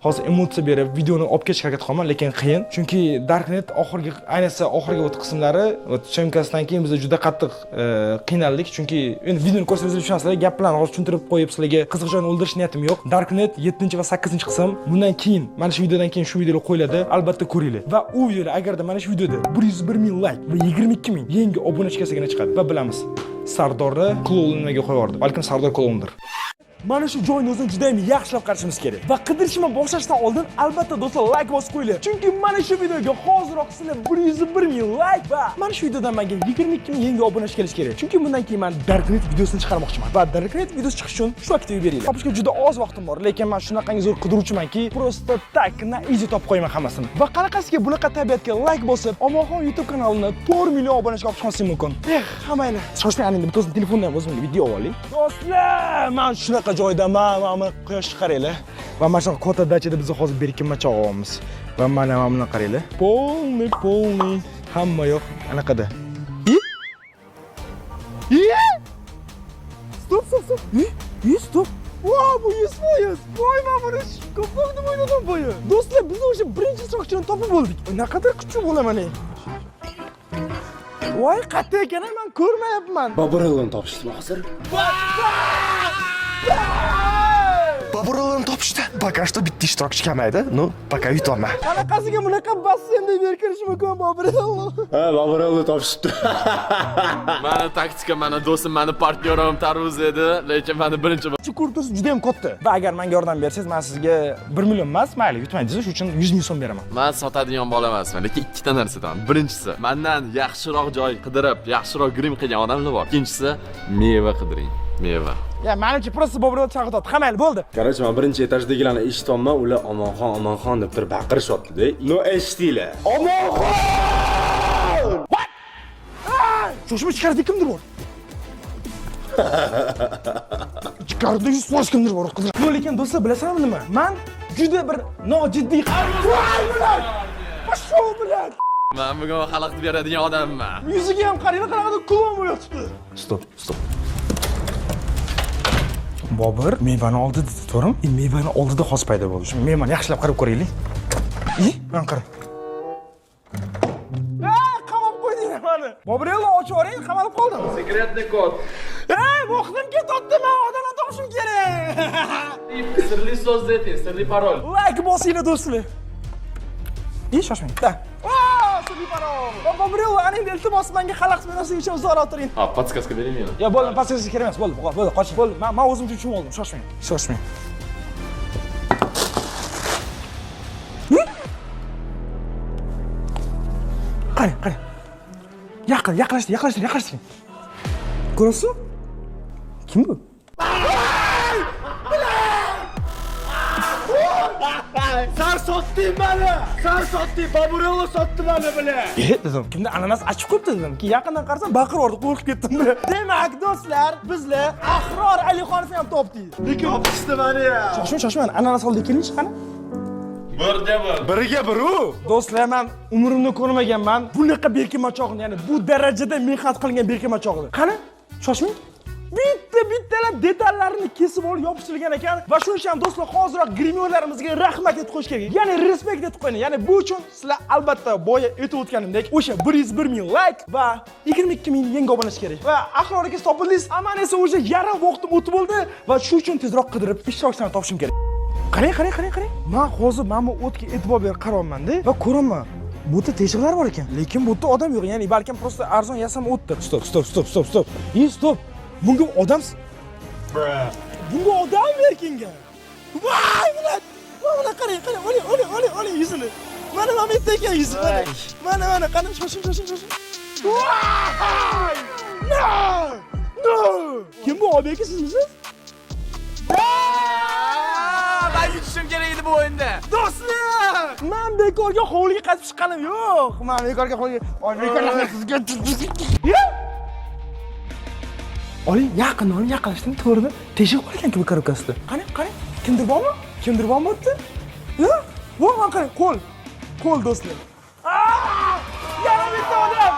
hozir emotsiya berib videoni olib ketishga harakat qilaman, lekin qiyin. Chunki Darknet ayniqsa oxirgi qismlari, chemkasidan keyin biz juda qattiq qiynaldik. Chunki endi videoni ko'rsangiz tushunasizlar, gap bilan hozir tushuntirib qo'yib sizlarga qiziq joyini o'ldirish niyatim yo'q. Darknet 7 va 8 qism. Bundan keyin mana shu videodan keyin shu videolar qo'yiladi. Albatta ko'ringlar. Va u videoda agarda mana shu videoda 101 ming like va 22 ming yangi obunachi kelsa chiqadi. Va bilamiz, Sardorni klonga qo'yib yubordi. Balkim Sardor klondir. Mana shu joyni o'zini juda ham yaxshilab qarashimiz kerak. Va qidirishni boshlashdan oldin albatta do'stlar like bosib qo'yinglar. Chunki mana shu videoga hoziroq sizlar 101 ming like va mana shu videodan menga 22 ming yangi obunachi kelish kerak. Chunki bundan keyin men Darknet videosini chiqarmoqchiman. Va Darknet videosi chiqish uchun shu aktiv beringlar. Topishga juda oz vaqtim bor, lekin men shunaqangi zo'r qidiruvchimanki, prosta tak na easy topib qo'yaman hammasini. Va qanaqasiga bunaqa tabiatga like bosib, Omonxon YouTube kanalini 4 million obunachiga olib chiqmaslik mumkin. Hammaylar, shoshmang, endi bitta telefondan ham o'zimga video oling. Do'stlar, men shunaqa joyda mana quyoshni qaranglar. Va mana shu katta dachada biz hozir berkinmacha olamiz. Va mana buni qaranglar. Polni. Hamma yo'q anaqada. Stop. Stop. Wow, bu 100%. Voy, men buni ko'proq deb o'yladim bo'yi. Do'stlar, biz o'sha birinchi ishtirokchini topib bo'ldik. Naqadar kuchli bo'laman. Voy, qatta ekan, men ko'rmayapman. Baburalni topishdi hozir. Baburalni topishdi. Пока что bitta ishtirokchi kamaydi. Ну, пока yutolma. Qanaqasiga bunaqa bassenda berkirish mumkin Baburalni? Ha, Baburalni topishdi. Mani taktika, mani do'stim, mani partnyorim Tarvuz edi, lekin meni birinchi Kurtus juda ham katta. Va agar menga yordam bersangiz, men sizga 1 million emas, mayli, yutmaysiz, shuning uchun 100 ming so'm beraman. Men sotadigan bola emasman, lekin ikkita narsadan. Birinchisi, mendan yaxshiroq joy qidirib, yaxshiroq grim qilgan odamlar bor. Ikkinchisi, meva qidiring. Meva. Ya, menimcha prosta Baburalni chaqirdi. Hamayli, bo'ldi. Короче, men birinchi etajdagilarni eshitolmay, ular Omonxon deb turib baqirishyapti-da. No eshitinglar. Omonxon! What? Shoshma ichkarida kimdir bor. Ichkarida 100% kimdir bor, qidir. Yo'q, lekin do'stlar, bilasizmi nima? Men juda bir nojiddiy Pasho bilan. Men bugun xalaqit beradigan odamman. Yuziga ham qaranglar, qanaqadir klon bo'yotibdi. Stop. Bobur mevani oldida to'g'rimi? Mevani oldida xos paydo bo'ldi. Shu mevani yaxshilab qarab ko'raylik. Men qara. Qamab qo'ydinglar meni. Bobur, ochib yuboring, qamalib qoldim. Sekretniy kod. Vaqtim ketdi, men odamni topishim kerak. Sirli so'z ayting, sirli parol. Like bosinglar do'stlar. Shoshmang. Da. Sirli parol. Bobur, aning iltimos menga xalaqit berasiz uchun uzoq o'tiring. Ha, podskaska bering meni. Ya, bo'ldi, podskaska kerak emas, bo'ldi, qoching. Bo'ldi, men o'zim uchun tushunib oldim. Shoshmang. Qarang. Yaqinlashtiring. Ko'rasizmi? Kim bu? Sen sotding meni. Baburalni sotdi meni bilan. Dedim, kimda ananas achib qo'yibdi dedim. Keyin yaqindan qarasam baqirib qo'rqib ketdim. Demak, do'stlar, bizlar Ahror Alixonovni ham topdik. Lekin topishdi meni ya. Shoshmang, ananas oldi keling, qani? Biriga biri. Do'stlar, men umrimda ko'rmaganman bunaqa berkinmachoqni, ya'ni bu darajada mehnat qilingan berkinmachoqni. Qani? Shoshmang. Bittalab detallarini kesib olib yopishtirilgan ekan va shuning uchun ham do'stlar hoziroq grimyorlarimizga rahmat aytib qo'yish kerak. Ya'ni respekt aytib qo'ying. Ya'ni bu uchun sizlar albatta boya aytib o'tganimdek o'sha 101 ming like va 22 ming yangi obunachi kerak. Va Ahror aka topildingiz. Aman esa o'sha yarim vaqtim o'tib bo'ldi va shu uchun tezroq qidirib ishtirokchilarni topishim kerak. Qarang. Men hozir mana bu o'tga e'tibor berib qaryapman-da va ko'raman. Bu yerda teshiqlar bor ekan, lekin bu yerda odam yo'q. Ya'ni balkim prosta arzon yasam o'tdi. Stop. Stop. Bunga odam berkingan. Voy, mana qarang. Oling yuzini. Mana bitta ekan yuzi. Mana qani shoshing. Voy! No! Kim bu obeki sizmisiz? Ben yutishim kerak edi bu o'yinda. Do'stlar, men bekorga hovliga qaytib chiqqanim yo'q. Men bekorga hovliga sizga. Oling, yaqinlashtiring, to'g'ri. Teshik bor ekan bu korobkasida. Qani? Kimdir bormi bu yerda? Voy, men qarang, qo'l do'stlar. Yana bitta odam.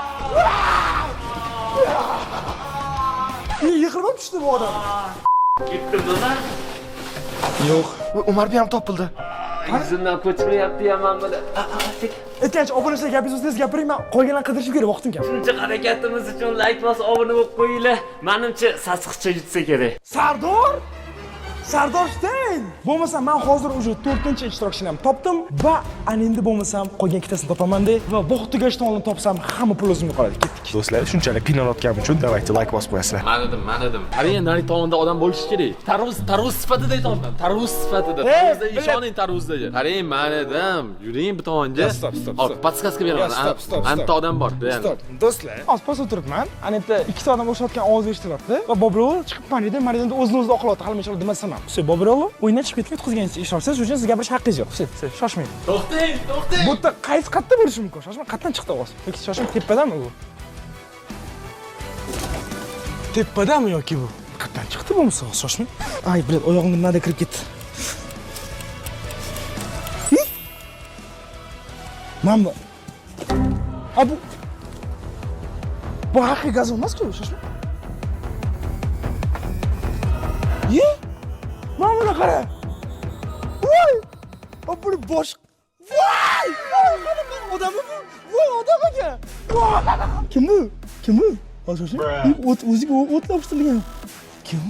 Yiqilib tushdi bu odam. Ketdim do'stlar. Yo'q, Umarbi ham topildi. Yuzimdan ko'chmayapti ham mana buni. Aytgancha obunachilar gapingizni tez gapiring, men qolganlarni qidirishim kerak, vaqtim kam. Shuncha harakatimiz uchun like bos, obuna bo'lib qo'yinglar. Menimcha sassiqcha yutsa kerak. Sardor! Sardor Steyn! Bo'lmasa men hozir уже 4-ishtirokchini ham topdim va ana endi bo'lmasam qolgan ikkitasini topaman-da va vaqt tugashdan oldin topsam hamma pul o'zimga qoladi. Ketdik. Do'stlar, shunchalik qiynalayotganim uchun davaychi like bosib qo'yasizlar. Man edim. Qarang, nari tomonda odam bo'lishi kerak. Tarvuz sifatida aytyapman. Tarvuz sifatida. Tarvuzda ishoning tarvuzdagi. Qarang, man edim. Yuring bu tomonga. Stop. Hop, podskaska beraman. Anta odam bor. Stop. Do'stlar, hozir o'tiribman. Ana yerda ikkita odam o'xshatgan ovoz eshitilyapti va Bobrov chiqib mana endi o'zini oqlayapti. Hali men demasam ham. Все, Bobrov, o'yindan chiqib ketib yutqizganingiz ishonsangiz, shuning uchun sizga gapirish haqqingiz yo'q. Все, shoshmang. To'xtang. Bu yerda qaysi qatta bo'lishi mumkin? Shoshmang, qatdan chiqdi ovoz? Yoki shoshmang tepadami bu? Tepadami yoki bu? Qatdan chiqdi bo'lmasa, shoshmang. Ay, bilet, oyog'imga nima kirib ketdi. Mana bu bu haqiqiy gaz emas-ku, shoshmang. Ye? Mana buni qara. Voy! Bu bosh. Voy! Odammi bu? Voy, odam ekan. Kim bu? Shoshmang. O'ziga o't topshirgan. Kim?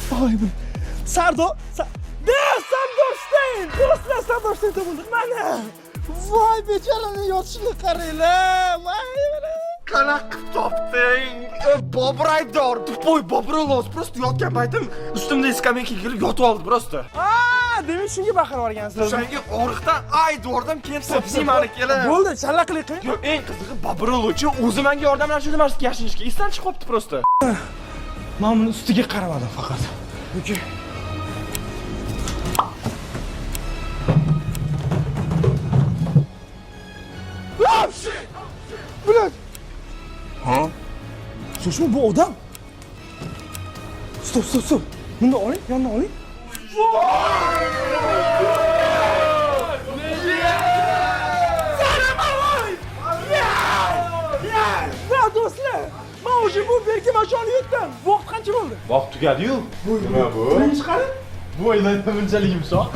Voy bu. Sardor Steyn! Do'stlar, Sardor Steyn bo'ldi. Mana. Voy, bechorani yotishini qaranglar. Voy, mana. Qanaqa topding? Bobur aybdor. Voy, Bobur los, prosta yotgan paytim ustimda skameykaga kelib yotib oldi prosta. Demak shunga baqirib yuborgansiz. O'shanga og'riqdan aydordim, keyin topsing meni kelib. Bo'ldi, challa qiling. Yo'q, eng qizig'i Boburovchi o'zi menga yordamlashib demasdi, yashinishga esdan chiqib qopti prosta. Men buni ustiga qaramadim faqat. Yo'q. Bulat. Ha? Shoshma, bu odam. Stop. Buni oling, yondan oling. Do'stlar, men o'sha bu berki mashoni yutdim. Vaqt qancha bo'ldi? Vaqt tugadi-yu. Nima bu? Birinchi qani? Bu o'ylaydi bunchalik yumshoq.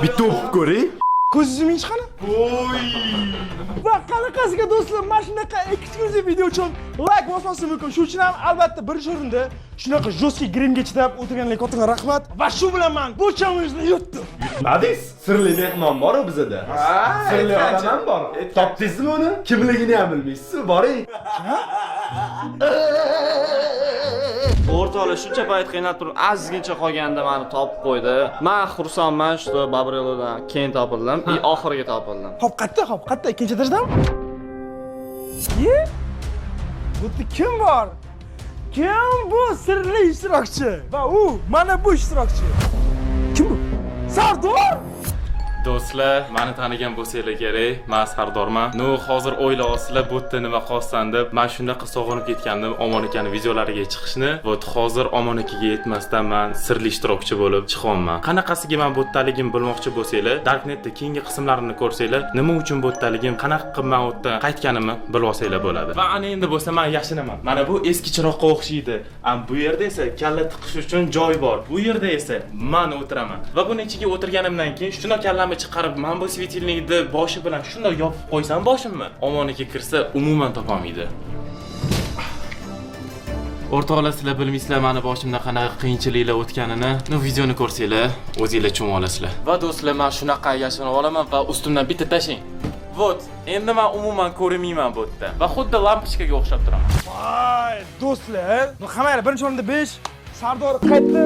Bitta o'qib ko'ring. Ko'zingizni chiqani? Voy! Va qanaqasiga do'stlar, mana shunaqa eksklyuziv video uchun like bosmasam mumkin. Shuning uchun ham albatta birinchi o'rinda shunaqa jostki grimga chidab o'tirganlarga katta rahmat. Va shu bilan men bu challenge yutdim. Yutmadingiz? Sirli mehmon bor bizada. Sirli odam ham bor. Topdingizmi uni? Kimligini ham bilmaysiz, boring. O'rtoqlar shuncha payt qiynalib turib, azizgincha qolganda meni topib qo'ydi. Men xursandman, shu Babrelodan keyin topildim, oxiriga topildim. Hop, qatta, ikkinchi etajdan. Ye? Bu kim bor? Kim bu sirli ishtirokchi? Va u mana bu ishtirokchi. Kim bu? Sardor! Do'stlar, meni tanigan bo'lsanglar kerak. Men Sardorman. Hozir o'ylayapsizlar, bu yerda nima qolsan deb. Men shunaqa sog'inib ketgandim Omon akaning videolariga chiqishni. Hozir Omon akaga yetmasdan men sirli ishtirokchi bo'lib chiqyapman. Qanaqasiga men bu yerdaligim bilmoqchi bo'lsanglar, Darknetda keyingi qismlarini ko'rsanglar, nima uchun bu yerdaligim, qanaqa qilib men u yerda qaytganimni bilib olsanglar bo'ladi. Va ana endi bo'lsa men yashinaman. Mana bu eski chiroqqa o'xshaydi. Bu yerda esa kalla tiqish uchun joy bor. Bu yerda esa men o'tiraman. Va buni ichiga o'tirganimdan keyin shuna kallam chiqarib, men bu svetilnikni boshi bilan shunday yopib qo'ysam boshimni, Omon aka kirsa umuman topolmaydi. O'rtoqlar, sizlar bilmaysizlar meni boshimda qanaqa qiyinchiliklar o'tganini. Videoni ko'rsanglar, o'zingizlar tushunib olasizlar. Va do'stlar, men shunaqa yashinib olaman va ustimdan bitta tashing. Endi men umuman ko'rmayman bu yerda. Va xuddi lampochkaga o'xshab turaman. Voy, do'stlar, hammalar birinchi o'rinda 5, Sardor qaytdi.